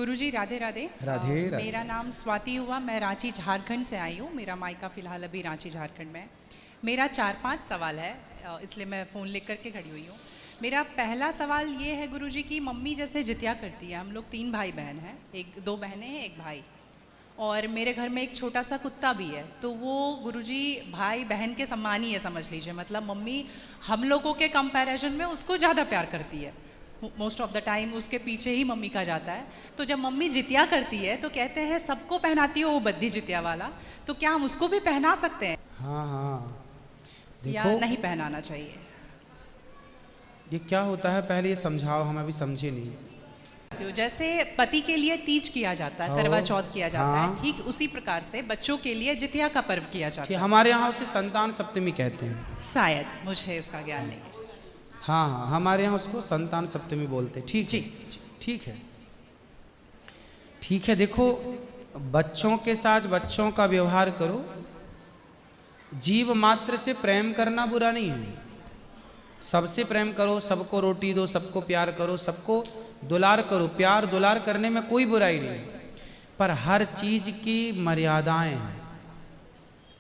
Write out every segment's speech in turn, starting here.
गुरुजी राधे राधे। राधे राधे। मेरा नाम स्वाति हुआ, मैं रांची झारखंड से आई हूँ। मेरा मायका फ़िलहाल अभी रांची झारखंड में है। मेरा 4-5 सवाल है, इसलिए मैं फ़ोन लेकर करके खड़ी हुई हूँ। मेरा पहला सवाल ये है गुरुजी कि मम्मी जैसे जितिया करती है, हम लोग 3 भाई बहन हैं, 2 बहनें हैं, 1 भाई, और मेरे घर में एक छोटा सा कुत्ता भी है। तो वो गुरुजी भाई बहन के समान ही है, समझ लीजिए। मतलब मम्मी हम लोगों के कंपैरिजन में उसको ज़्यादा प्यार करती है। मोस्ट ऑफ द टाइम उसके पीछे ही मम्मी का जाता है। तो जब मम्मी जितिया करती है तो कहते हैं सबको पहनाती हो वो बद्धी जितिया वाला, तो क्या हम उसको भी पहना सकते हैं? हाँ हाँ, या देखो नहीं पहनाना चाहिए? ये क्या होता है, पहले ये समझाओ, हम अभी समझे नहीं। तो जैसे पति के लिए तीज किया जाता है, करवा चौथ किया जाता हाँ। है, ठीक उसी प्रकार से बच्चों के लिए जितिया का पर्व किया जाता है। हमारे यहाँ उसे संतान सप्तमी कहते हैं। शायद, मुझे इसका ज्ञान नहीं है। हाँ हाँ, हमारे यहाँ उसको संतान सप्तमी बोलते हैं। ठीक जी है, ठीक है, ठीक है। देखो, बच्चों के साथ बच्चों का व्यवहार करो। जीव मात्र से प्रेम करना बुरा नहीं है। सबसे प्रेम करो, सबको रोटी दो, सबको प्यार करो, सबको दुलार करो। प्यार दुलार करने में कोई बुराई नहीं, पर हर चीज की मर्यादाएं हैं।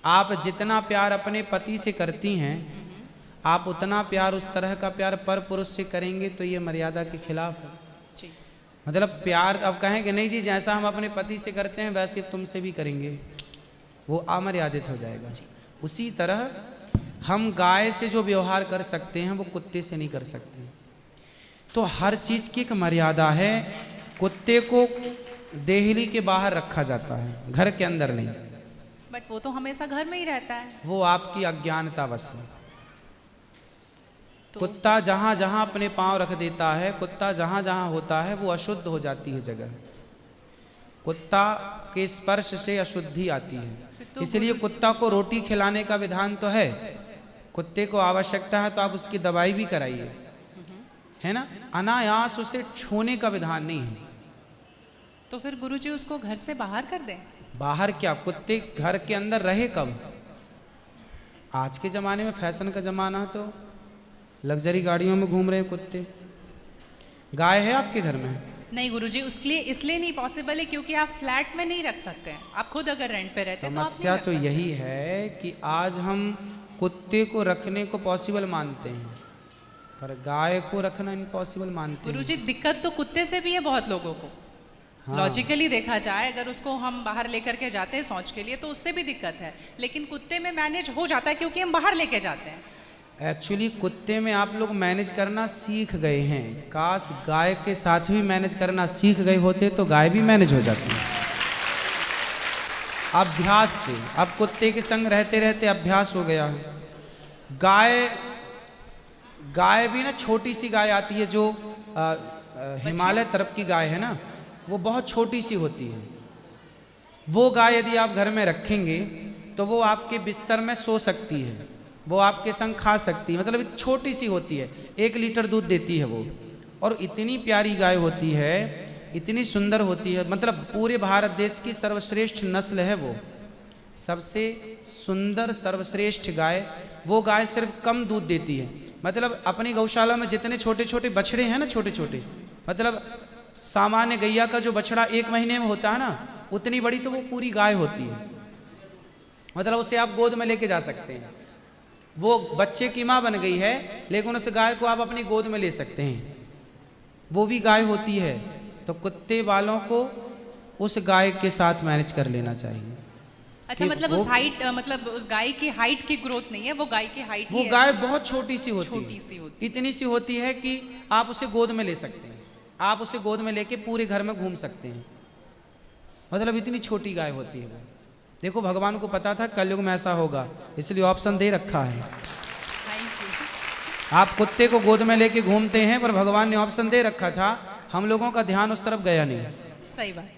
आप जितना प्यार अपने पति से करती हैं, आप उतना प्यार, उस तरह का प्यार पर पुरुष से करेंगे तो ये मर्यादा के खिलाफ है। जी। मतलब प्यार अब कहेंगे नहीं जी, जैसा हम अपने पति से करते हैं वैसे तुमसे भी करेंगे, वो अमर्यादित हो जाएगा। उसी तरह हम गाय से जो व्यवहार कर सकते हैं वो कुत्ते से नहीं कर सकते। तो हर चीज की एक मर्यादा है। कुत्ते को देहली के बाहर रखा जाता है, घर के अंदर नहीं। बट वो तो हमेशा घर में ही रहता है। वो आपकी अज्ञानतावश है। तो कुत्ता जहां जहां अपने पांव रख देता है, कुत्ता जहां जहां होता है, वो अशुद्ध हो जाती है जगह। कुत्ता के स्पर्श से अशुद्धि आती है। तो इसलिए कुत्ता को रोटी खिलाने का विधान तो है। कुत्ते को आवश्यकता है तो आप उसकी दवाई भी कराइए, है ना। अनायास उसे छूने का विधान नहीं है। तो फिर गुरुजी उसको घर से बाहर कर दें? बाहर क्या, कुत्ते घर के अंदर रहे कब? आज के जमाने में फैशन का जमाना, तो लग्जरी गाड़ियों में घूम रहे हैं कुत्ते। गाय है आपके घर में? नहीं गुरुजी, उसके लिए इसलिए नहीं पॉसिबल है क्योंकि आप फ्लैट में नहीं रख सकते हैं। आप खुद अगर रेंट पे रहते हैं तो आप समस्या नहीं तो रख सकते। यही है कि आज हम कुत्ते को रखने को पॉसिबल मानते हैं, पर गाय को रखना इम्पॉसिबल मानते हैं। गुरुजी दिक्कत तो कुत्ते से भी है बहुत लोगों को। हाँ। लॉजिकली देखा जाए, अगर उसको हम बाहर लेकर के जाते हैं शौच के लिए तो उससे भी दिक्कत है, लेकिन कुत्ते में मैनेज हो जाता है क्योंकि हम बाहर लेके जाते हैं। एक्चुअली कुत्ते में आप लोग मैनेज करना सीख गए हैं। काश गाय के साथ भी मैनेज करना सीख गए होते तो गाय भी मैनेज हो जाती है अभ्यास से। अब कुत्ते के संग रहते रहते अभ्यास हो गया है। गाय भी ना, छोटी सी गाय आती है जो हिमालय तरफ की गाय है ना, वो बहुत छोटी सी होती है। वो गाय यदि आप घर में रखेंगे तो वो आपके बिस्तर में सो सकती है, वो आपके संग खा सकती है। मतलब इतनी छोटी सी होती है, 1 लीटर दूध देती है वो, और इतनी प्यारी गाय होती है, इतनी सुंदर होती है। मतलब पूरे भारत देश की सर्वश्रेष्ठ नस्ल है वो, सबसे सुंदर सर्वश्रेष्ठ गाय। वो गाय सिर्फ कम दूध देती है। मतलब अपनी गौशाला में जितने छोटे छोटे बछड़े हैं ना, छोटे छोटे, मतलब सामान्य गैया का जो बछड़ा 1 महीने में होता है ना, उतनी बड़ी तो वो पूरी गाय होती है। मतलब उसे आप गोद में लेके जा सकते हैं। वो बच्चे की माँ बन गई है, लेकिन उस गाय को आप अपनी गोद में ले सकते हैं, वो भी गाय होती है। तो कुत्ते वालों को उस गाय के साथ मैनेज कर लेना चाहिए। अच्छा, मतलब उस हाइट, मतलब उस गाय की हाइट की ग्रोथ नहीं है, वो गाय की हाइट, वो गाय बहुत छोटी सी होती है, छोटी सी होती है। इतनी सी होती है कि आप उसे गोद में ले सकते हैं। आप उसे गोद में लेके पूरे घर में घूम सकते हैं। मतलब इतनी छोटी गाय होती है वो। देखो, भगवान को पता था कलयुग में ऐसा होगा, इसलिए ऑप्शन दे रखा है। आप कुत्ते को गोद में लेके घूमते हैं, पर भगवान ने ऑप्शन दे रखा था, हम लोगों का ध्यान उस तरफ गया नहीं। सही बात।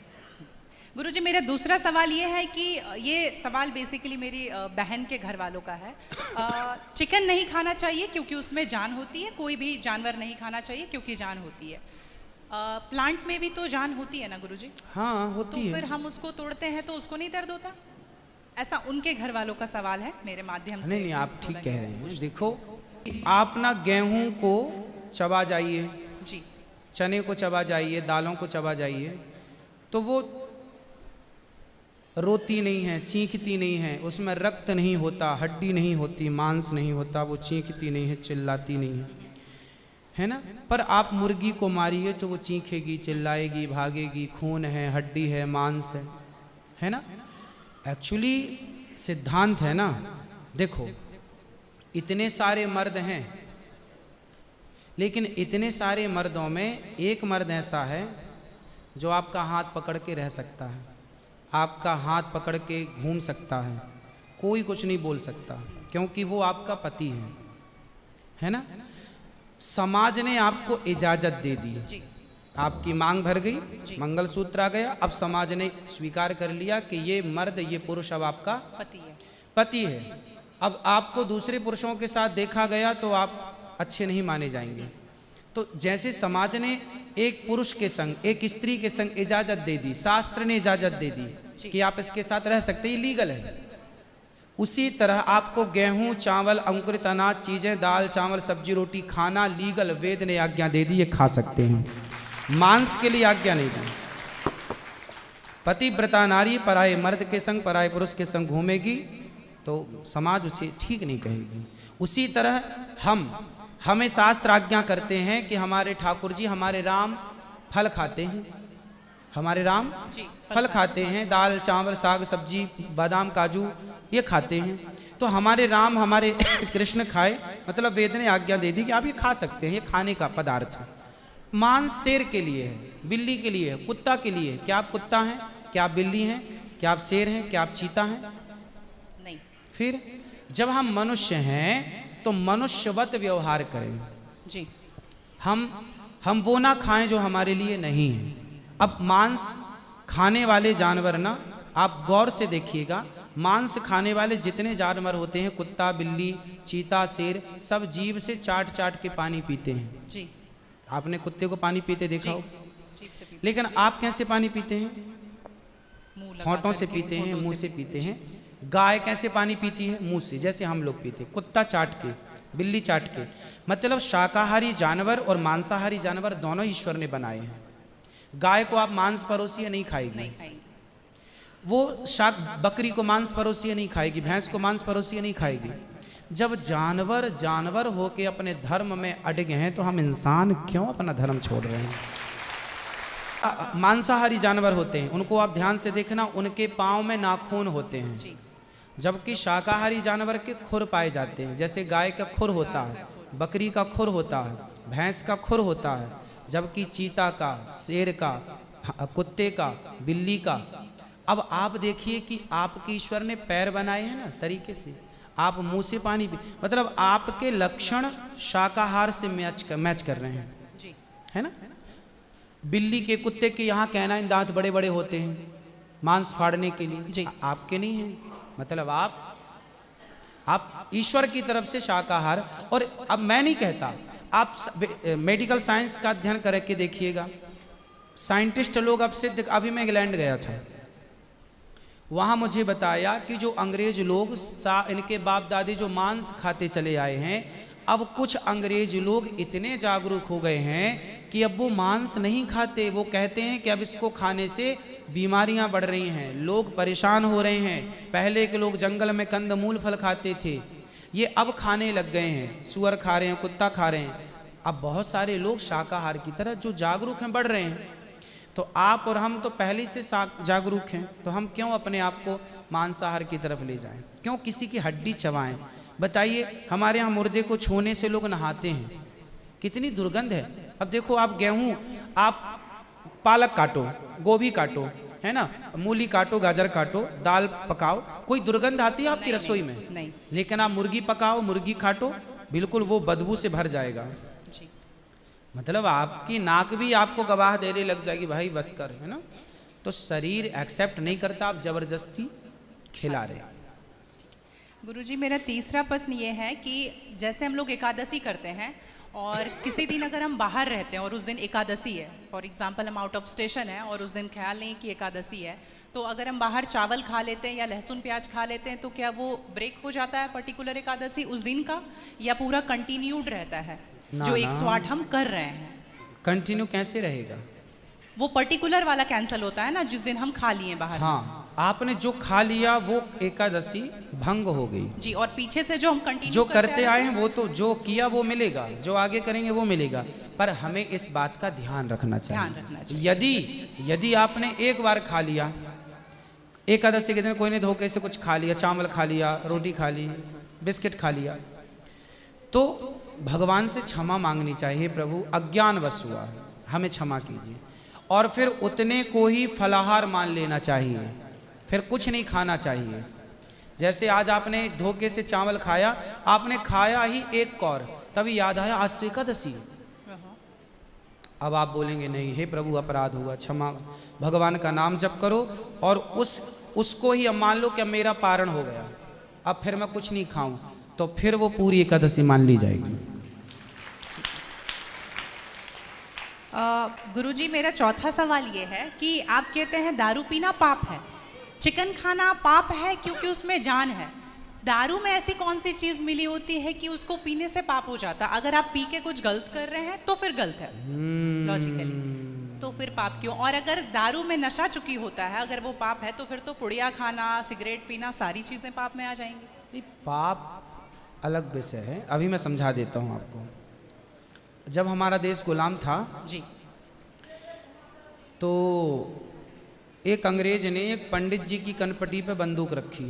गुरुजी, मेरा दूसरा सवाल ये है कि ये सवाल बेसिकली मेरी बहन के घर वालों का है। चिकन नहीं खाना चाहिए क्योंकि उसमें जान होती है, कोई भी जानवर नहीं खाना चाहिए क्योंकि जान होती है। प्लांट में भी तो जान होती है ना गुरुजी? हाँ, होती है। तो फिर हम उसको तोड़ते हैं तो उसको नहीं दर्द होता? ऐसा उनके घर वालों का सवाल है, मेरे माध्यम से। नहीं, आप ठीक कह रहे हैं। देखो, आप ना गेहूं को चबा जाइए, जी, चने को चबा जाइए, दालों को चबा जाइए, तो वो रोती नहीं है, चीखती नहीं है, उसमें रक्त नहीं होता, हड्डी नहीं होती, मांस नहीं होता, वो चीखती नहीं है, चिल्लाती नहीं है ना। पर आप मुर्गी को मारिए तो वो चीखेगी, चिल्लाएगी, भागेगी, खून है, हड्डी है, मांस है ना। एक्चुअली सिद्धांत है ना, देखो इतने सारे मर्द हैं, लेकिन इतने सारे मर्दों में एक मर्द ऐसा है जो आपका हाथ पकड़ के रह सकता है, आपका हाथ पकड़ के घूम सकता है, कोई कुछ नहीं बोल सकता, क्योंकि वो आपका पति है ना। समाज ने आपको इजाजत दे दी, आपकी मांग भर गई, मंगलसूत्र आ गया, अब समाज ने स्वीकार कर लिया कि ये मर्द, ये पुरुष अब आपका पति है। अब आपको दूसरे पुरुषों के साथ देखा गया तो आप अच्छे नहीं माने जाएंगे। तो जैसे समाज ने एक पुरुष के संग, एक स्त्री के संग इजाजत दे दी, शास्त्र ने इजाजत दे दी कि आप इसके साथ रह सकते, ये लीगल है, उसी तरह आपको गेहूं, चावल, अंकुरित अनाज चीजें, दाल, चावल, सब्जी, रोटी खाना लीगल, वेद ने आज्ञा दे दी, ये खा सकते हैं, मांस के लिए आज्ञा नहीं दी। पतिव्रता नारी पराये मर्द के संग, पराये पुरुष के संग घूमेगी तो समाज उसे ठीक नहीं कहेगी। उसी तरह हमें शास्त्र आज्ञा करते हैं कि हमारे ठाकुर जी, हमारे राम फल खाते हैं, हमारे राम फल खाते हैं, दाल, चावल, साग, सब्जी, बादाम, काजू ये खाते हैं, तो हमारे राम, हमारे कृष्ण खाए, मतलब वेद ने आज्ञा दे दी कि आप ये खा सकते हैं, ये खाने का पदार्थ है। मांस शेर के लिए है, बिल्ली के लिए है, कुत्ता के लिए। क्या आप कुत्ता हैं? क्या आप बिल्ली हैं? क्या आप शेर हैं? क्या आप चीता हैं? नहीं। फिर जब हम मनुष्य हैं तो मनुष्यवत व्यवहार करें जी। हम वो ना खाएं जो हमारे लिए नहीं है। अब मांस खाने वाले जानवर ना, आप गौर से देखिएगा, मांस खाने वाले जितने जानवर होते हैं, कुत्ता, बिल्ली, चीता, शेर, सब जीभ से चाट चाट के पानी पीते हैं जी। आपने कुत्ते को पानी पीते देखा हो? लेकिन आप कैसे पानी पीते हैं? होंठों से पीते हैं, मुंह से पीते हैं। गाय कैसे पानी पीती है? मुंह से, जैसे हम लोग पीते। कुत्ता चाट के, बिल्ली चाट के। मतलब शाकाहारी जानवर और मांसाहारी जानवर दोनों ईश्वर ने बनाए हैं। गाय को आप मांस परोसिए, नहीं खाएगी, वो बकरी को मांस परोसिए नहीं खाएगी, भैंस को मांस परोसिए नहीं खाएगी। जब जानवर होके अपने धर्म में अड़े हैं तो हम इंसान क्यों अपना धर्म छोड़ रहे हैं? मांसाहारी जानवर होते हैं, उनको आप ध्यान से देखना, उनके पाँव में नाखून होते हैं, जबकि शाकाहारी जानवर के खुर पाए जाते हैं। जैसे गाय का खुर होता है, बकरी का खुर होता है, भैंस का खुर होता है, जबकि चीता का, शेर का, कुत्ते का, बिल्ली का। अब आप देखिए कि आपके ईश्वर ने पैर बनाए हैं ना तरीके से, आप मुंह से पानी पी, मतलब आपके लक्षण शाकाहार से मैच कर रहे हैं, है ना। बिल्ली के, कुत्ते के यहाँ कैनाइन दांत बड़े बड़े होते हैं मांस फाड़ने के लिए, आपके नहीं है। मतलब आप ईश्वर की तरफ से शाकाहार। और अब मैं नहीं कहता, आप मेडिकल साइंस का अध्ययन करके देखिएगा, साइंटिस्ट लोग अब सिद्ध, अभी मैं इंग्लैंड गया था, वहाँ मुझे बताया कि जो अंग्रेज लोग, इनके बाप दादी जो मांस खाते चले आए हैं, अब कुछ अंग्रेज लोग इतने जागरूक हो गए हैं कि अब वो मांस नहीं खाते। वो कहते हैं कि अब इसको खाने से बीमारियां बढ़ रही हैं, लोग परेशान हो रहे हैं। पहले के लोग जंगल में कंदमूल फल खाते थे, ये अब खाने लग गए हैं, सुअर खा रहे हैं, कुत्ता खा रहे हैं। अब बहुत सारे लोग शाकाहार की तरह जो जागरूक हैं बढ़ रहे हैं। तो आप और हम तो पहले से जागरूक हैं, तो हम क्यों अपने आप को मांसाहार की तरफ ले जाएं? क्यों किसी की हड्डी चबाएं? बताइए, हमारे यहाँ मुर्दे को छूने से लोग नहाते हैं, कितनी दुर्गंध है। अब देखो, आप गेहूं, आप पालक काटो, गोभी काटो, है ना, मूली काटो, गाजर काटो, दाल पकाओ, कोई दुर्गंध आती है आपकी रसोई में? नहीं। लेकिन आप मुर्गी पकाओ, मुर्गी काटो, बिल्कुल वो बदबू से भर जाएगा। मतलब आपकी नाक भी आपको गवाह देने लग जाएगी, भाई बस कर, है ना। तो शरीर एक्सेप्ट नहीं करता, आप जबरदस्ती खिला रहे। गुरुजी, मेरा तीसरा प्रश्न ये है कि जैसे हम लोग एकादशी करते हैं और किसी दिन अगर हम बाहर रहते हैं और उस दिन एकादशी है, फॉर एग्जांपल हम आउट ऑफ स्टेशन है और उस दिन ख्याल नहीं कि एकादशी है, तो अगर हम बाहर चावल खा लेते हैं या लहसुन प्याज खा लेते हैं तो क्या वो ब्रेक हो जाता है पर्टिकुलर एकादशी उस दिन का, या पूरा कंटिन्यूड रहता है? जो 108 हम कर रहे हैं, कंटिन्यू कैसे रहेगा? वो पर्टिकुलर वाला कैंसिल होता है ना जिस दिन हम खा लिए बाहर। हाँ, आपने जो खा लिया वो एकादशी भंग हो गई जी, और पीछे से जो हम कंटिन्यू जो करते आए हैं वो तो जो किया वो मिलेगा, जो आगे करेंगे वो मिलेगा। पर हमें इस बात का ध्यान रखना चाहिए। यदि आपने एक बार खा लिया, एकादशी के दिन कोई ने धोखे से कुछ खा लिया, चावल खा लिया, रोटी खा ली, बिस्किट खा लिया, तो भगवान से क्षमा मांगनी चाहिए, प्रभु अज्ञानवश हुआ, हमें क्षमा कीजिए। और फिर उतने को ही फलाहार मान लेना चाहिए, फिर कुछ नहीं खाना चाहिए। जैसे आज आपने धोखे से चावल खाया, आपने खाया ही एक कौर, तभी याद आया आज तो एकादशी। अब आप बोलेंगे नहीं, हे प्रभु अपराध हुआ, क्षमा, भगवान का नाम जप करो और उसको ही अब मान लो कि अब मेरा पारण हो गया, अब फिर मैं कुछ नहीं खाऊं, तो फिर वो पूरी एकादशी मान ली जाएगी। गुरुजी, मेरा चौथा सवाल ये है कि आप कहते हैं दारू पीना पाप है, चिकन खाना पाप है क्योंकि उसमें जान है। दारू में ऐसी कौन सी चीज मिली होती है कि उसको पीने से पाप हो जाता? अगर आप पी के कुछ गलत कर रहे हैं तो फिर गलत है लॉजिकली, तो फिर पाप क्यों? और अगर दारू में नशा चुकी होता है, अगर वो पाप है, तो फिर तो पुड़िया खाना, सिगरेट पीना, सारी चीजें पाप में आ जाएंगी। पाप अलग विषय है, अभी मैं समझा देता हूँ आपको। जब हमारा देश गुलाम था जी, तो एक अंग्रेज ने एक पंडित जी की कनपटी पे बंदूक रखी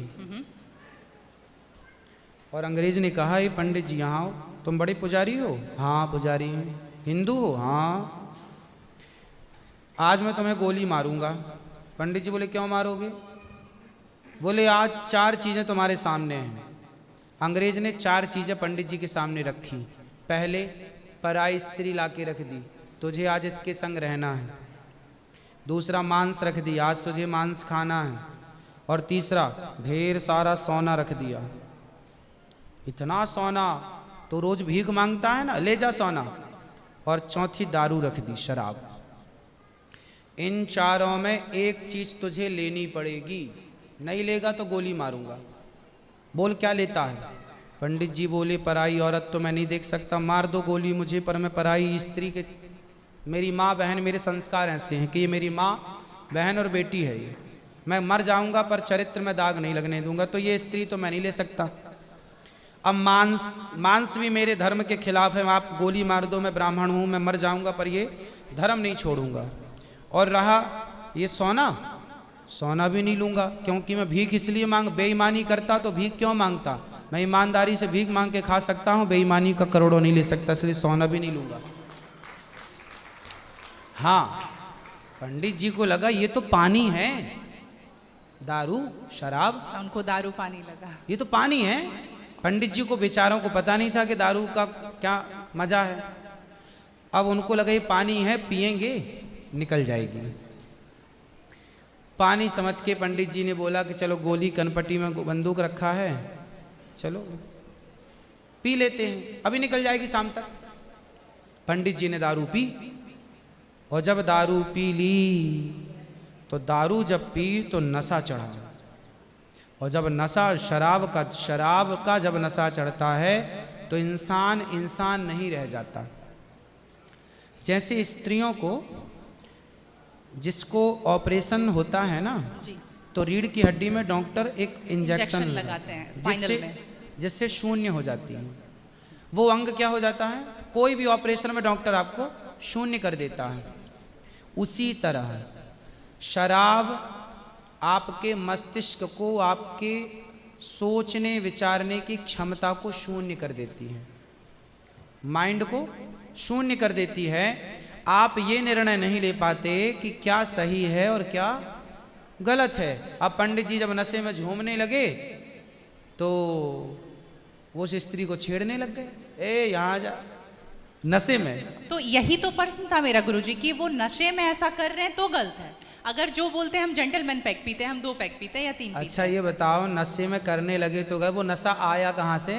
और अंग्रेज ने कहा, ये पंडित जी यहाँ आओ, तुम बड़े पुजारी हो? हाँ पुजारी हैं। हिंदू हो? हाँ। आज मैं तुम्हें गोली मारूंगा। पंडित जी बोले क्यों मारोगे? बोले आज 4 चीज़ें तुम्हारे सामने हैं। अंग्रेज ने 4 चीज़ें पंडित जी के सामने रखी। पहले पराई स्त्री ला के रख दी, तुझे आज इसके संग रहना है। दूसरा मांस रख दिया, आज तुझे मांस खाना है। और तीसरा ढेर सारा सोना रख दिया। इतना सोना तो रोज भीख मांगता है ना, ले जा सोना। और चौथी दारू रख दी, शराब। इन 4 में एक चीज तुझे लेनी पड़ेगी, नहीं लेगा तो गोली मारूंगा। बोल क्या लेता है? पंडित जी बोले पराई औरत तो मैं नहीं देख सकता, मार दो गोली मुझे, पर मैं पराई स्त्री के, मेरी माँ बहन, मेरे संस्कार ऐसे हैं कि ये मेरी माँ बहन और बेटी है, ये मैं मर जाऊंगा पर चरित्र में दाग नहीं लगने दूंगा, तो ये स्त्री तो मैं नहीं ले सकता। अब मांस भी मेरे धर्म के खिलाफ है, आप गोली मार दो, मैं ब्राह्मण हूँ, मैं मर जाऊंगा पर ये धर्म नहीं छोड़ूंगा। और रहा ये सोना भी नहीं लूंगा, क्योंकि मैं भीख इसलिए बेईमानी करता तो भीख क्यों मांगता? मैं ईमानदारी से भीख मांग के खा सकता हूँ, बेईमानी का करोड़ों नहीं ले सकता, इसलिए सोना भी नहीं लूंगा। हाँ, पंडित जी को लगा ये तो पानी है, दारू शराब, उनको दारू पानी लगा, ये तो पानी है। पंडित जी को बेचारों को पता नहीं था कि दारू का क्या मजा है। अब उनको लगा ये पानी है, पिएंगे निकल जाएगी। पानी समझ के पंडित जी ने बोला कि चलो गोली कनपटी में बंदूक रखा है, चलो पी लेते हैं, अभी निकल जाएगी शाम तक। पंडित जी ने दारू पी, और जब दारू पी ली तो दारू जब पी तो नशा चढ़ा। और जब नशा शराब का जब नशा चढ़ता है तो इंसान नहीं रह जाता। जैसे स्त्रियों को जिसको ऑपरेशन होता है ना जी, तो रीढ़ की हड्डी में डॉक्टर एक इंजेक्शन लगाते हैं स्पाइनल में, जिससे शून्य हो जाती है। वो अंग क्या हो जाता है? कोई भी ऑपरेशन में डॉक्टर आपको शून्य कर देता है। उसी तरह शराब आपके मस्तिष्क को, आपके सोचने विचारने की क्षमता को शून्य कर देती है, माइंड को शून्य कर देती है। आप ये निर्णय नहीं ले पाते कि क्या सही है और क्या गलत है। अब पंडित जी जब नशे में झूमने लगे तो वो उस स्त्री को छेड़ने लग गए, ए यहाँ जा, नशे में। तो यही तो प्रश्न था मेरा गुरुजी कि वो नशे में ऐसा कर रहे हैं तो गलत है। अगर जो बोलते हैं हम जेंटलमैन पैक पीते हैं, हम 2 पैक पीते हैं या 3 अच्छा ये बताओ, नशे में करने लगे तो गए, वो नशा आया कहाँ से?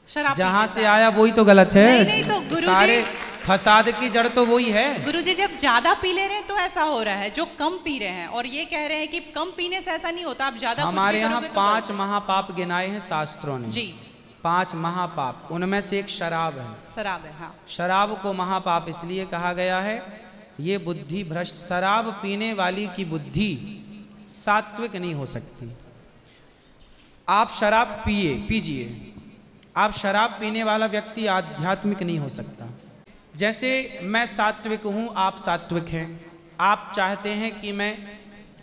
शराब जहाँ से आया वही तो गलत है। नहीं तो गुरुजी, सारे फसाद की जड़ तो वही है। गुरुजी जब ज्यादा पी ले रहे हैं तो ऐसा हो रहा है, जो कम पी रहे हैं और ये कह रहे हैं कि कम पीने से ऐसा नहीं होता, आप ज्यादा हमारे यहाँ 5 महापाप गिनाए हैं शास्त्रों ने जी। 5 महापाप, उनमें से एक शराब है। शराब है, हाँ। शराब को महापाप इसलिए कहा गया है ये बुद्धि भ्रष्ट, शराब पीने वाली की बुद्धि सात्विक नहीं हो सकती। आप शराब पीजिए, आप शराब पीने वाला व्यक्ति आध्यात्मिक नहीं हो सकता। जैसे मैं सात्विक हूँ, आप सात्विक हैं, आप चाहते हैं कि मैं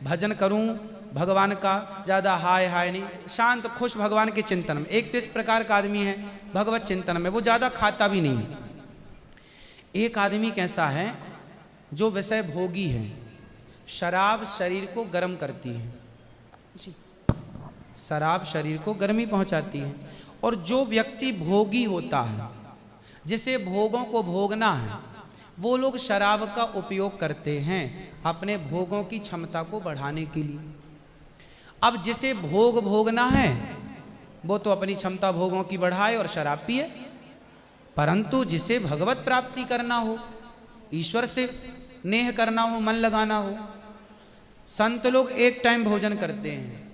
भजन करूं भगवान का, ज़्यादा हाय हाय नहीं, शांत खुश भगवान के चिंतन में। एक तो इस प्रकार का आदमी है भगवत चिंतन में, वो ज़्यादा खाता भी नहीं। एक आदमी कैसा है जो विषय भोगी है। शराब शरीर को गर्म करती है जी, शराब शरीर को गर्मी पहुंचाती है। और जो व्यक्ति भोगी होता है, जिसे भोगों को भोगना है, वो लोग शराब का उपयोग करते हैं अपने भोगों की क्षमता को बढ़ाने के लिए। अब जिसे भोग भोगना है वो तो अपनी क्षमता भोगों की बढ़ाए और शराब पिए, परंतु जिसे भगवत प्राप्ति करना हो, ईश्वर से नेह करना हो, मन लगाना हो, संत लोग एक टाइम भोजन करते हैं,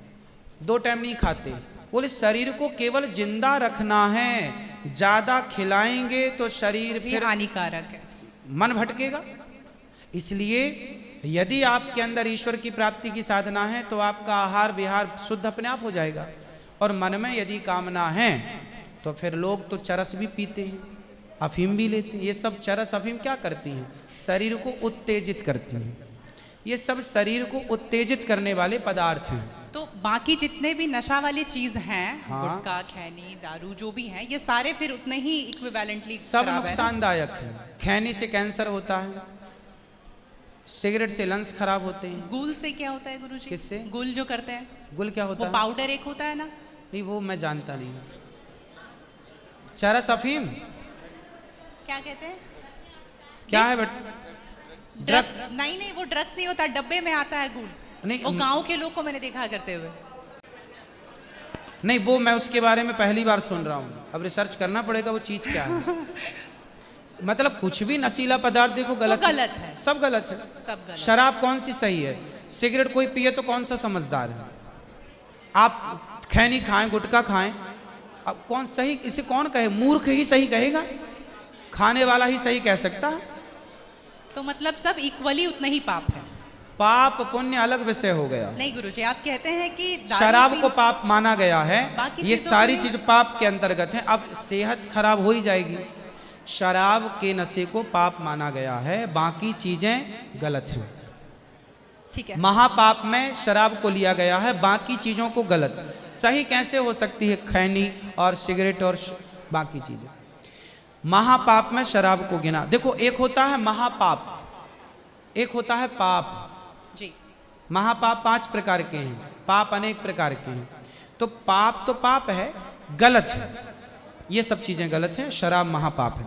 2 टाइम नहीं खाते। बोले शरीर को केवल जिंदा रखना है, ज्यादा खिलाएंगे तो शरीर फिर हानिकारक है, मन भटकेगा। इसलिए यदि आपके अंदर ईश्वर की प्राप्ति की साधना है तो आपका आहार विहार शुद्ध अपने आप हो जाएगा। और मन में यदि कामना है तो फिर लोग तो चरस भी पीते हैं, अफीम भी लेते हैं। ये सब चरस अफीम क्या करती हैं? शरीर को उत्तेजित करती हैं। ये सब शरीर को उत्तेजित करने वाले पदार्थ हैं। तो बाकी जितने भी नशा वाली चीज हैं, हाँ, गुटखा, खैनी, दारू जो भी हैं, ये सारे फिर उतने ही इक्विवेलेंटली सब नुकसानदायक है। खैनी से कैंसर होता है, सिगरेट से लंग्स खराब होते हैं। गुल से क्या होता है गुरुजी? किससे? गुल जो करते हैं, गुल क्या होता वो है? पाउडर एक होता है ना? नहीं, वो मैं जानता नहीं। चरस अफीम क्या कहते हैं? क्या है बेटा? ड्रग्स? नहीं, वो ड्रग्स नहीं होता, डब्बे में आता है गुल। नहीं, वो गांव के लोग को मैंने देखा करते हुए। नहीं, वो मैं उसके बारे में पहली बार सुन रहा हूँ, अब रिसर्च करना पड़ेगा वो चीज क्या है। मतलब कुछ भी नशीला पदार्थ देखो गलत है, सब गलत है, सब गलत। शराब कौन सी सही है? सिगरेट कोई पिए तो कौन सा समझदार है? आप खैनी खाएं, गुटखा खाएं, अब कौन सही? इसे कौन कहे? मूर्ख ही सही कहेगा, खाने वाला ही सही कह सकता है। तो मतलब सब इक्वली उतना ही पाप है। पाप पुण्य अलग विषय हो गया। नहीं गुरुजी, आप कहते हैं कि शराब को पाप माना गया है, ये सारी चीज पाप के अंतर्गत है। अब सेहत खराब हो ही जाएगी। शराब के नशे को पाप माना गया है, बाकी चीजें गलत हैं। ठीक है। महापाप में शराब को लिया गया है, बाकी चीजों को गलत। सही कैसे हो सकती है? खैनी और सिगरेट और बाकी चीजें। महापाप में शराब को गिना। देखो, एक होता है महापाप, एक होता है पाप जी। महापाप 5 प्रकार के हैं, पाप अनेक प्रकार के हैं। तो पाप है, गलत है, ये सब चीजें गलत हैं। शराब महापाप है।